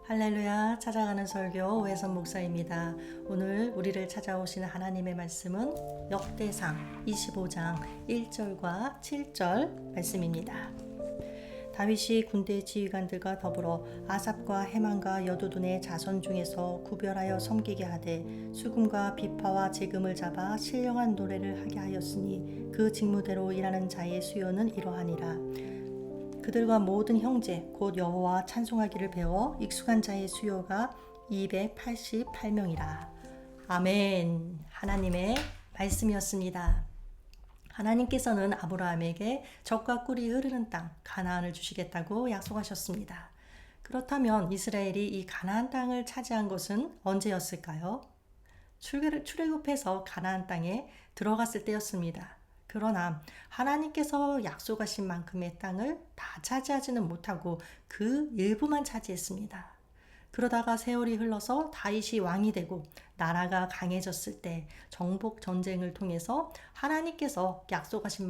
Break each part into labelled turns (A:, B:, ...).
A: 할렐루야, 찾아가는 설교 오해선 목사입니다. 오늘 우리를 찾아오시는 하나님의 말씀은 역대상 25장 1절과 7절 말씀입니다. 다윗이 군대 지휘관들과 더불어 아삽과 헤만과 여두둔의 자손 중에서 구별하여 섬기게 하되 수금과 비파와 재금을 잡아 신령한 노래를 하게 하였으니 그 직무대로 일하는 자의 수요는 이러하니라. 그들과 모든 형제 곧 여호와 찬송하기를 배워 익숙한 자의 수요가 288명이라. 아멘. 하나님의 말씀이었습니다. 하나님께서는 아브라함에게 젖과 꿀이 흐르는 땅 가나안을 주시겠다고 약속하셨습니다. 그렇다면 이스라엘이 이 가나안 땅을 차지한 것은 언제였을까요? 출애굽해서 가나안 땅에 들어갔을 때였습니다. 그러나 하나님께서 약속하신 만큼의 땅을 다 차지하지는 못하고 그 일부만 차지했습니다. 그러다가 세월이 흘러서 다윗이 왕이 되고 나라가 강해졌을 때 정복 전쟁을 통해서 하나님께서 약속하신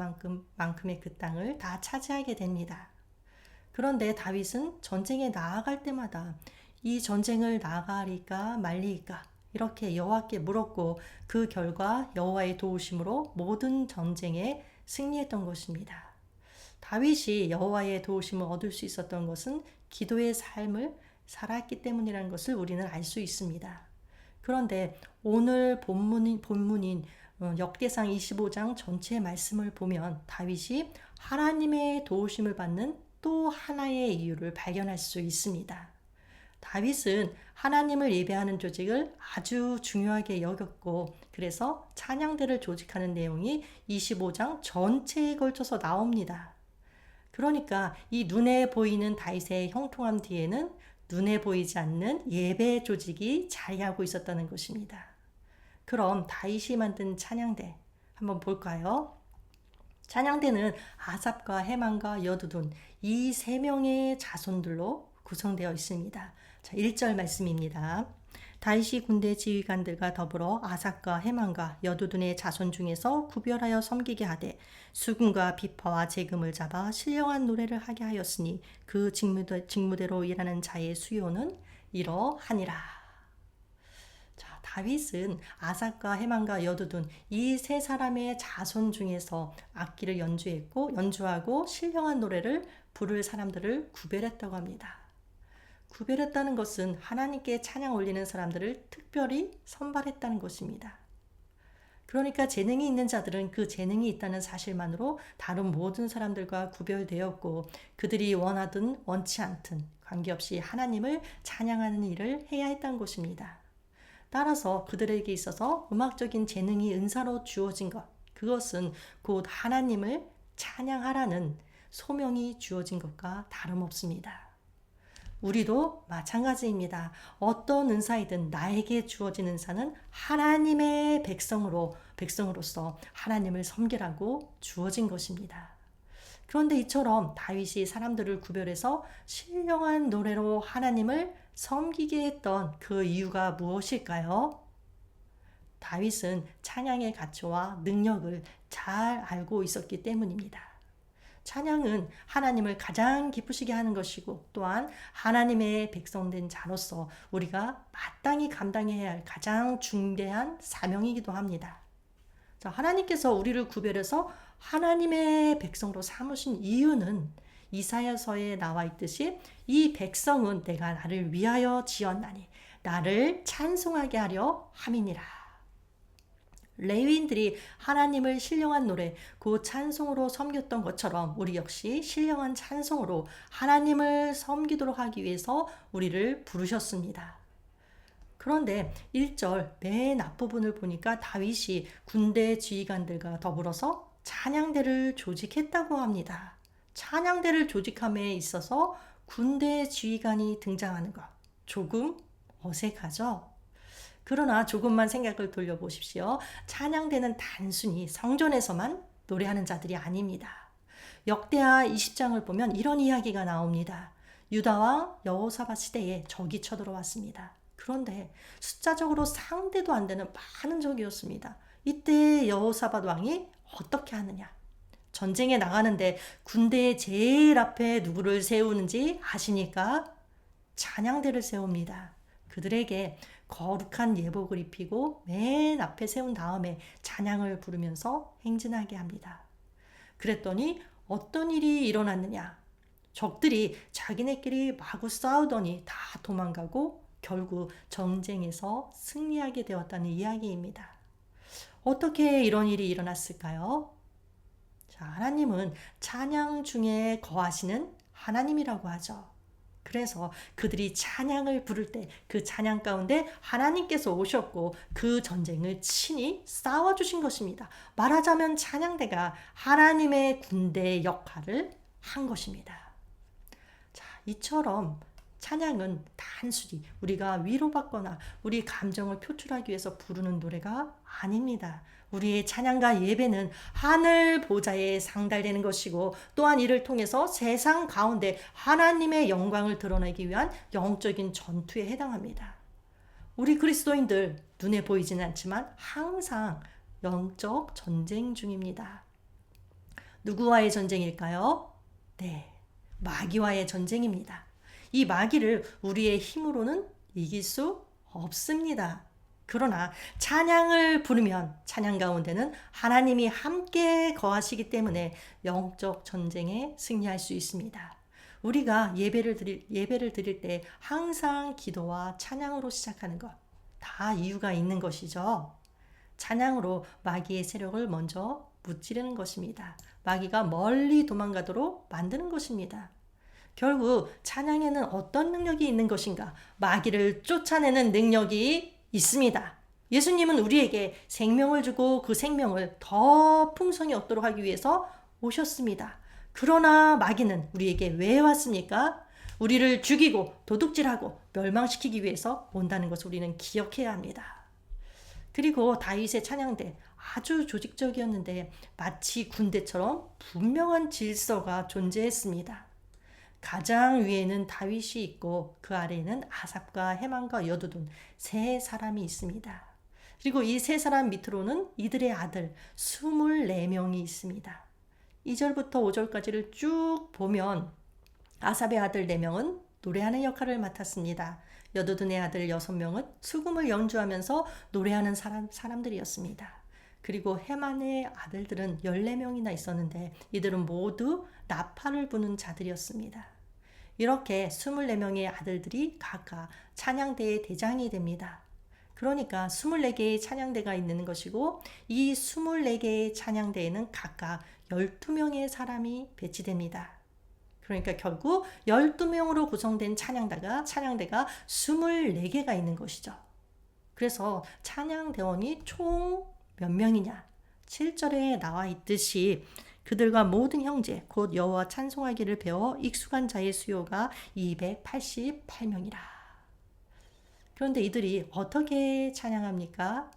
A: 만큼의 그 땅을 다 차지하게 됩니다. 그런데 다윗은 전쟁에 나아갈 때마다 이 전쟁을 나가리까 말리까 이렇게 여호와께 물었고 그 결과 여호와의 도우심으로 모든 전쟁에 승리했던 것입니다. 다윗이 여호와의 도우심을 얻을 수 있었던 것은 기도의 삶을 살았기 때문이라는 것을 우리는 알 수 있습니다. 그런데 오늘 본문인 역대상 25장 전체 말씀을 보면 다윗이 하나님의 도우심을 받는 또 하나의 이유를 발견할 수 있습니다. 다윗은 하나님을 예배하는 조직을 아주 중요하게 여겼고 그래서 찬양대를 조직하는 내용이 25장 전체에 걸쳐서 나옵니다. 그러니까 이 눈에 보이는 다윗의 형통함 뒤에는 눈에 보이지 않는 예배 조직이 자리하고 있었다는 것입니다. 그럼 다윗이 만든 찬양대 한번 볼까요? 찬양대는 아삽과 헤만과 여두둔 이 세 명의 자손들로 구성되어 있습니다. 자, 1절 말씀입니다. 다윗이 군대 지휘관들과 더불어 아삽과 헤만과 여두둔의 자손 중에서 구별하여 섬기게 하되 수금과 비파와 재금을 잡아 신령한 노래를 하게 하였으니 그 직무대로 일하는 자의 수요는 이러하니라. 자, 다윗은 아삽과 헤만과 여두둔 이 세 사람의 자손 중에서 악기를 연주하고 신령한 노래를 부를 사람들을 구별했다고 합니다. 구별했다는 것은 하나님께 찬양 올리는 사람들을 특별히 선발했다는 것입니다. 그러니까 재능이 있는 자들은 그 재능이 있다는 사실만으로 다른 모든 사람들과 구별되었고 그들이 원하든 원치 않든 관계없이 하나님을 찬양하는 일을 해야 했다는 것입니다. 따라서 그들에게 있어서 음악적인 재능이 은사로 주어진 것, 그것은 곧 하나님을 찬양하라는 소명이 주어진 것과 다름없습니다. 우리도 마찬가지입니다. 어떤 은사이든 나에게 주어진 은사는 하나님의 백성으로서 하나님을 섬기라고 주어진 것입니다. 그런데 이처럼 다윗이 사람들을 구별해서 신령한 노래로 하나님을 섬기게 했던 그 이유가 무엇일까요? 다윗은 찬양의 가치와 능력을 잘 알고 있었기 때문입니다. 찬양은 하나님을 가장 기쁘시게 하는 것이고 또한 하나님의 백성된 자로서 우리가 마땅히 감당해야 할 가장 중대한 사명이기도 합니다. 자, 하나님께서 우리를 구별해서 하나님의 백성으로 삼으신 이유는 이사야서에 나와 있듯이 이 백성은 내가 나를 위하여 지었나니 나를 찬송하게 하려 함이니라. 레위인들이 하나님을 신령한 노래, 그 찬송으로 섬겼던 것처럼 우리 역시 신령한 찬송으로 하나님을 섬기도록 하기 위해서 우리를 부르셨습니다. 그런데 1절 맨 앞부분을 보니까 다윗이 군대 지휘관들과 더불어서 찬양대를 조직했다고 합니다. 찬양대를 조직함에 있어서 군대 지휘관이 등장하는 것, 조금 어색하죠? 그러나 조금만 생각을 돌려보십시오. 찬양대는 단순히 성전에서만 노래하는 자들이 아닙니다. 역대하 20장을 보면 이런 이야기가 나옵니다. 유다왕 여호사밧 시대에 적이 쳐들어왔습니다. 그런데 숫자적으로 상대도 안 되는 많은 적이었습니다. 이때 여호사밧 왕이 어떻게 하느냐? 전쟁에 나가는데 군대의 제일 앞에 누구를 세우는지 아십니까? 찬양대를 세웁니다. 그들에게 거룩한 예복을 입히고 맨 앞에 세운 다음에 찬양을 부르면서 행진하게 합니다. 그랬더니 어떤 일이 일어났느냐? 적들이 자기네끼리 마구 싸우더니 다 도망가고 결국 전쟁에서 승리하게 되었다는 이야기입니다. 어떻게 이런 일이 일어났을까요? 자, 하나님은 찬양 중에 거하시는 하나님이라고 하죠. 그래서 그들이 찬양을 부를 때 그 찬양 가운데 하나님께서 오셨고 그 전쟁을 친히 싸워주신 것입니다. 말하자면 찬양대가 하나님의 군대의 역할을 한 것입니다. 자, 이처럼 찬양은 단순히 우리가 위로받거나 우리 감정을 표출하기 위해서 부르는 노래가 아닙니다. 우리의 찬양과 예배는 하늘 보좌에 상달되는 것이고 또한 이를 통해서 세상 가운데 하나님의 영광을 드러내기 위한 영적인 전투에 해당합니다. 우리 그리스도인들 눈에 보이지는 않지만 항상 영적 전쟁 중입니다. 누구와의 전쟁일까요? 네, 마귀와의 전쟁입니다. 이 마귀를 우리의 힘으로는 이길 수 없습니다. 그러나 찬양을 부르면 찬양 가운데는 하나님이 함께 거하시기 때문에 영적 전쟁에 승리할 수 있습니다. 우리가 예배를 드릴 때 항상 기도와 찬양으로 시작하는 것, 다 이유가 있는 것이죠. 찬양으로 마귀의 세력을 먼저 무찌르는 것입니다. 마귀가 멀리 도망가도록 만드는 것입니다. 결국 찬양에는 어떤 능력이 있는 것인가? 마귀를 쫓아내는 능력이 있습니다. 예수님은 우리에게 생명을 주고 그 생명을 더 풍성히 얻도록 하기 위해서 오셨습니다. 그러나 마귀는 우리에게 왜 왔습니까? 우리를 죽이고 도둑질하고 멸망시키기 위해서 온다는 것을 우리는 기억해야 합니다. 그리고 다윗의 찬양대 아주 조직적이었는데 마치 군대처럼 분명한 질서가 존재했습니다. 가장 위에는 다윗이 있고 그 아래에는 아삽과 헤만과 여두둔 세 사람이 있습니다. 그리고 이 세 사람 밑으로는 이들의 아들 24명이 있습니다. 2절부터 5절까지를 쭉 보면 아삽의 아들 4명은 노래하는 역할을 맡았습니다. 여두둔의 아들 6명은 수금을 연주하면서 노래하는 사람들이었습니다. 그리고 헤만의 아들들은 14명이나 있었는데 이들은 모두 나팔을 부는 자들이었습니다. 이렇게 24명의 아들들이 각각 찬양대의 대장이 됩니다. 그러니까 24개의 찬양대가 있는 것이고 이 24개의 찬양대에는 각각 12명의 사람이 배치됩니다. 그러니까 결국 12명으로 구성된 찬양대가 24개가 있는 것이죠. 그래서 찬양대원이 총 몇 명이냐? 7절에 나와 있듯이 그들과 모든 형제 곧 여호와 찬송하기를 배워 익숙한 자의 수요가 288명이라. 그런데 이들이 어떻게 찬양합니까?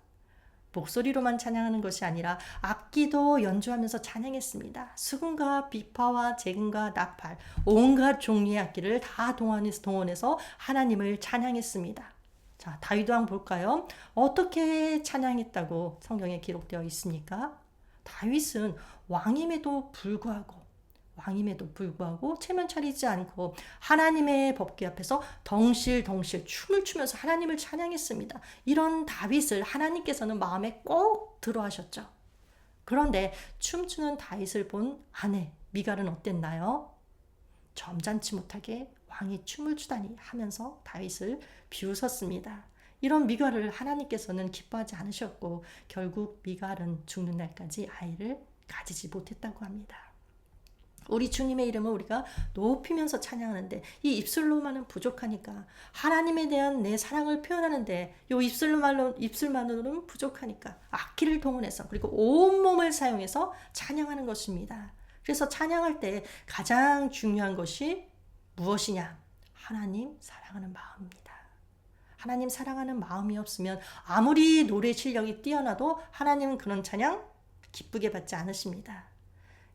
A: 목소리로만 찬양하는 것이 아니라 악기도 연주하면서 찬양했습니다. 수금과 비파와 재금과 나팔 온갖 종류의 악기를 다 동원해서 하나님을 찬양했습니다. 자, 다윗 왕 볼까요? 어떻게 찬양했다고 성경에 기록되어 있습니까? 다윗은 왕임에도 불구하고 체면 차리지 않고 하나님의 법궤 앞에서 덩실덩실 춤을 추면서 하나님을 찬양했습니다. 이런 다윗을 하나님께서는 마음에 꼭 들어하셨죠. 그런데 춤추는 다윗을 본 아내 미갈은 어땠나요? 점잖지 못하게 왕이 춤을 추다니 하면서 다윗을 비웃었습니다. 이런 미갈을 하나님께서는 기뻐하지 않으셨고 결국 미갈은 죽는 날까지 아이를 가지지 못했다고 합니다. 우리 주님의 이름을 우리가 높이면서 찬양하는데 이 입술로만은 부족하니까 하나님에 대한 내 사랑을 표현하는데 이 입술만으로는 부족하니까 악기를 동원해서 그리고 온몸을 사용해서 찬양하는 것입니다. 그래서 찬양할 때 가장 중요한 것이 무엇이냐? 하나님 사랑하는 마음입니다. 하나님 사랑하는 마음이 없으면 아무리 노래 실력이 뛰어나도 하나님은 그런 찬양 기쁘게 받지 않으십니다.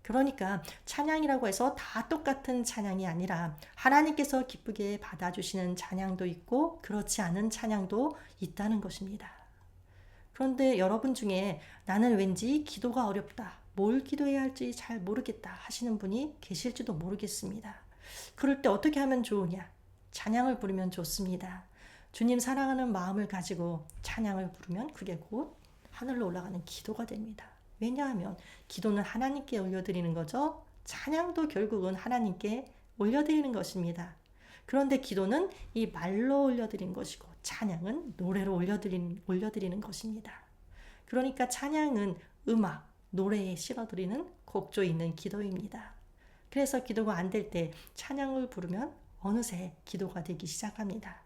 A: 그러니까 찬양이라고 해서 다 똑같은 찬양이 아니라 하나님께서 기쁘게 받아주시는 찬양도 있고 그렇지 않은 찬양도 있다는 것입니다. 그런데 여러분 중에 나는 왠지 기도가 어렵다, 뭘 기도해야 할지 잘 모르겠다 하시는 분이 계실지도 모르겠습니다. 그럴 때 어떻게 하면 좋으냐? 찬양을 부르면 좋습니다. 주님 사랑하는 마음을 가지고 찬양을 부르면 그게 곧 하늘로 올라가는 기도가 됩니다. 왜냐하면 기도는 하나님께 올려드리는 거죠. 찬양도 결국은 하나님께 올려드리는 것입니다. 그런데 기도는 이 말로 올려드리는 것이고 찬양은 노래로 올려드리는 것입니다. 그러니까 찬양은 음악, 노래에 실어드리는 곡조 있는 기도입니다. 그래서 기도가 안 될 때 찬양을 부르면 어느새 기도가 되기 시작합니다.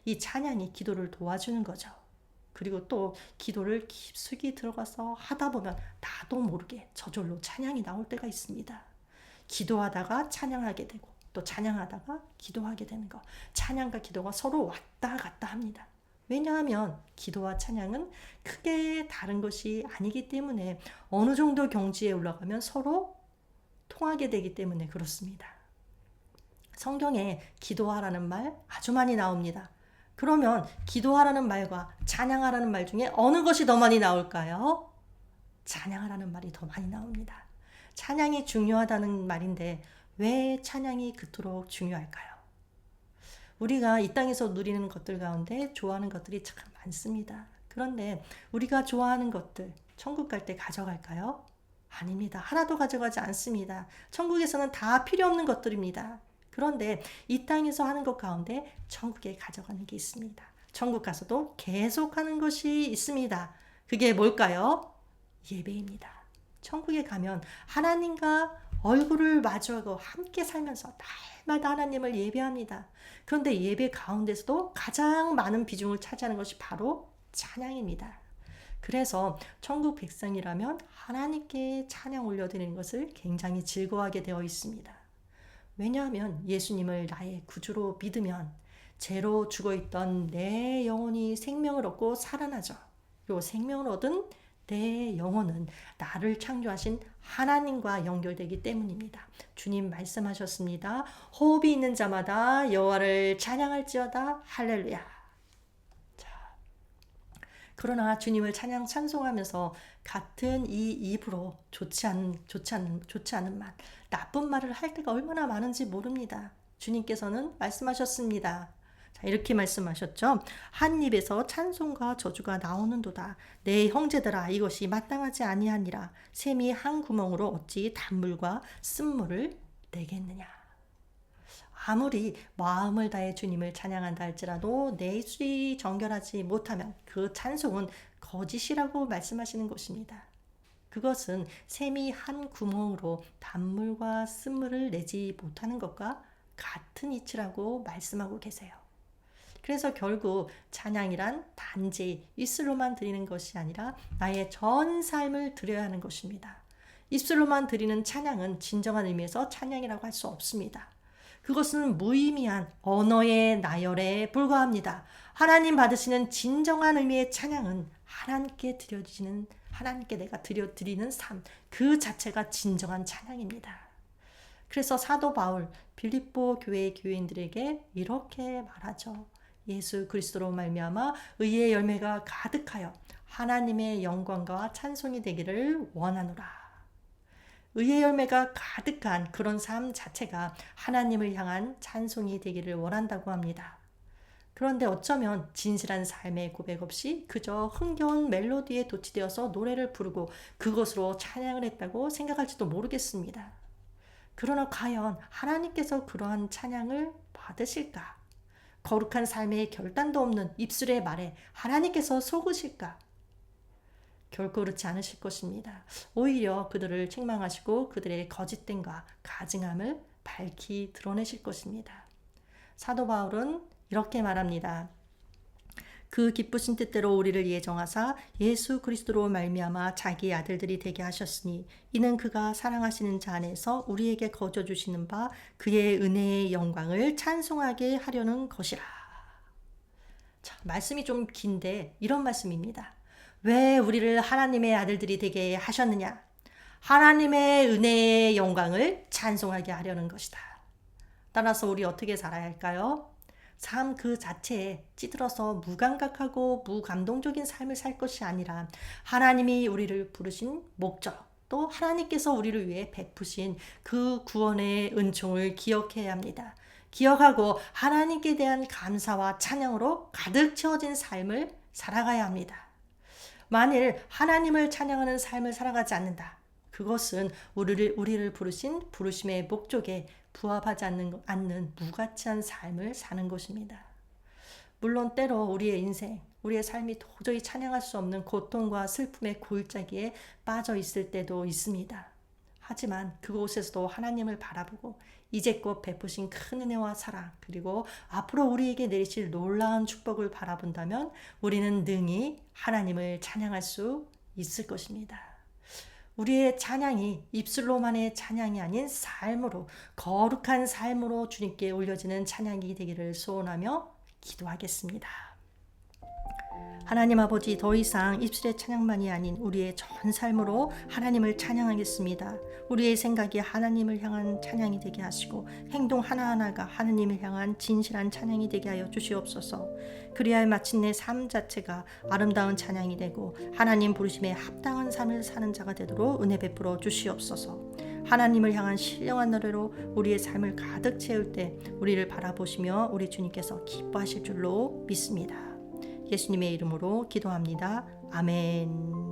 A: 이 찬양이 기도를 도와주는 거죠. 그리고 또 기도를 깊숙이 들어가서 하다 보면 나도 모르게 저절로 찬양이 나올 때가 있습니다. 기도하다가 찬양하게 되고 또 찬양하다가 기도하게 되는 거. 찬양과 기도가 서로 왔다 갔다 합니다. 왜냐하면 기도와 찬양은 크게 다른 것이 아니기 때문에 어느 정도 경지에 올라가면 서로 통하게 되기 때문에 그렇습니다. 성경에 기도하라는 말 아주 많이 나옵니다. 그러면 기도하라는 말과 찬양하라는 말 중에 어느 것이 더 많이 나올까요? 찬양하라는 말이 더 많이 나옵니다. 찬양이 중요하다는 말인데 왜 찬양이 그토록 중요할까요? 우리가 이 땅에서 누리는 것들 가운데 좋아하는 것들이 참 많습니다. 그런데 우리가 좋아하는 것들 천국 갈 때 가져갈까요? 아닙니다. 하나도 가져가지 않습니다. 천국에서는 다 필요 없는 것들입니다. 그런데 이 땅에서 하는 것 가운데 천국에 가져가는 게 있습니다. 천국 가서도 계속하는 것이 있습니다. 그게 뭘까요? 예배입니다. 천국에 가면 하나님과 얼굴을 마주하고 함께 살면서 날마다 하나님을 예배합니다. 그런데 예배 가운데서도 가장 많은 비중을 차지하는 것이 바로 찬양입니다. 그래서 천국 백성이라면 하나님께 찬양 올려드리는 것을 굉장히 즐거워하게 되어 있습니다. 왜냐하면 예수님을 나의 구주로 믿으면 죄로 죽어있던 내 영혼이 생명을 얻고 살아나죠. 요 생명을 얻은 내 영혼은 나를 창조하신 하나님과 연결되기 때문입니다. 주님 말씀하셨습니다. 호흡이 있는 자마다 여호와를 찬양할지어다. 할렐루야. 자, 그러나 주님을 찬송하면서 같은 이 입으로 좋지 않은 말, 나쁜 말을 할 때가 얼마나 많은지 모릅니다. 주님께서는 말씀하셨습니다. 자, 이렇게 말씀하셨죠. 한 입에서 찬송과 저주가 나오는도다. 내 형제들아 이것이 마땅하지 아니하니라. 샘이 한 구멍으로 어찌 단물과 쓴물을 내겠느냐. 아무리 마음을 다해 주님을 찬양한다 할지라도 내 입술이 정결하지 못하면 그 찬송은 거짓이라고 말씀하시는 것입니다. 그것은 샘이 한 구멍으로 단물과 쓴물을 내지 못하는 것과 같은 이치라고 말씀하고 계세요. 그래서 결국 찬양이란 단지 입술로만 드리는 것이 아니라 나의 전 삶을 드려야 하는 것입니다. 입술로만 드리는 찬양은 진정한 의미에서 찬양이라고 할 수 없습니다. 그것은 무의미한 언어의 나열에 불과합니다. 하나님 받으시는 진정한 의미의 찬양은 하나님께 내가 드리는 삶, 그 자체가 진정한 찬양입니다. 그래서 사도 바울 빌립보 교회의 교인들에게 이렇게 말하죠. 예수 그리스도로 말미암아 의의 열매가 가득하여 하나님의 영광과 찬송이 되기를 원하노라. 의의 열매가 가득한 그런 삶 자체가 하나님을 향한 찬송이 되기를 원한다고 합니다. 그런데 어쩌면 진실한 삶의 고백 없이 그저 흥겨운 멜로디에 도취되어서 노래를 부르고 그것으로 찬양을 했다고 생각할지도 모르겠습니다. 그러나 과연 하나님께서 그러한 찬양을 받으실까? 거룩한 삶의 결단도 없는 입술의 말에 하나님께서 속으실까? 결코 그렇지 않으실 것입니다. 오히려 그들을 책망하시고 그들의 거짓됨과 가증함을 밝히 드러내실 것입니다. 사도 바울은 이렇게 말합니다. 그 기쁘신 뜻대로 우리를 예정하사 예수 그리스도로 말미암아 자기 아들들이 되게 하셨으니 이는 그가 사랑하시는 자 안에서 우리에게 거저 주시는 바 그의 은혜의 영광을 찬송하게 하려는 것이라. 자, 말씀이 좀 긴데 이런 말씀입니다. 왜 우리를 하나님의 아들들이 되게 하셨느냐? 하나님의 은혜의 영광을 찬송하게 하려는 것이다. 따라서 우리 어떻게 살아야 할까요? 삶 그 자체에 찌들어서 무감각하고 무감동적인 삶을 살 것이 아니라 하나님이 우리를 부르신 목적, 또 하나님께서 우리를 위해 베푸신 그 구원의 은총을 기억해야 합니다. 기억하고 하나님께 대한 감사와 찬양으로 가득 채워진 삶을 살아가야 합니다. 만일 하나님을 찬양하는 삶을 살아가지 않는다. 그것은 우리를 부르신 부르심의 목적에 부합하지 않는 무가치한 삶을 사는 것입니다. 물론 때로 우리의 인생, 우리의 삶이 도저히 찬양할 수 없는 고통과 슬픔의 골짜기에 빠져 있을 때도 있습니다. 하지만 그곳에서도 하나님을 바라보고 이제껏 베푸신 큰 은혜와 사랑, 그리고 앞으로 우리에게 내리실 놀라운 축복을 바라본다면 우리는 능히 하나님을 찬양할 수 있을 것입니다. 우리의 찬양이 입술로만의 찬양이 아닌 삶으로, 거룩한 삶으로 주님께 올려지는 찬양이 되기를 소원하며 기도하겠습니다. 하나님 아버지, 더 이상 입술의 찬양만이 아닌 우리의 전 삶으로 하나님을 찬양하겠습니다. 우리의 생각이 하나님을 향한 찬양이 되게 하시고 행동 하나하나가 하나님을 향한 진실한 찬양이 되게 하여 주시옵소서. 그리하여 마침내 삶 자체가 아름다운 찬양이 되고 하나님 부르심에 합당한 삶을 사는 자가 되도록 은혜 베풀어 주시옵소서. 하나님을 향한 신령한 노래로 우리의 삶을 가득 채울 때 우리를 바라보시며 우리 주님께서 기뻐하실 줄로 믿습니다. 예수님의 이름으로 기도합니다. 아멘.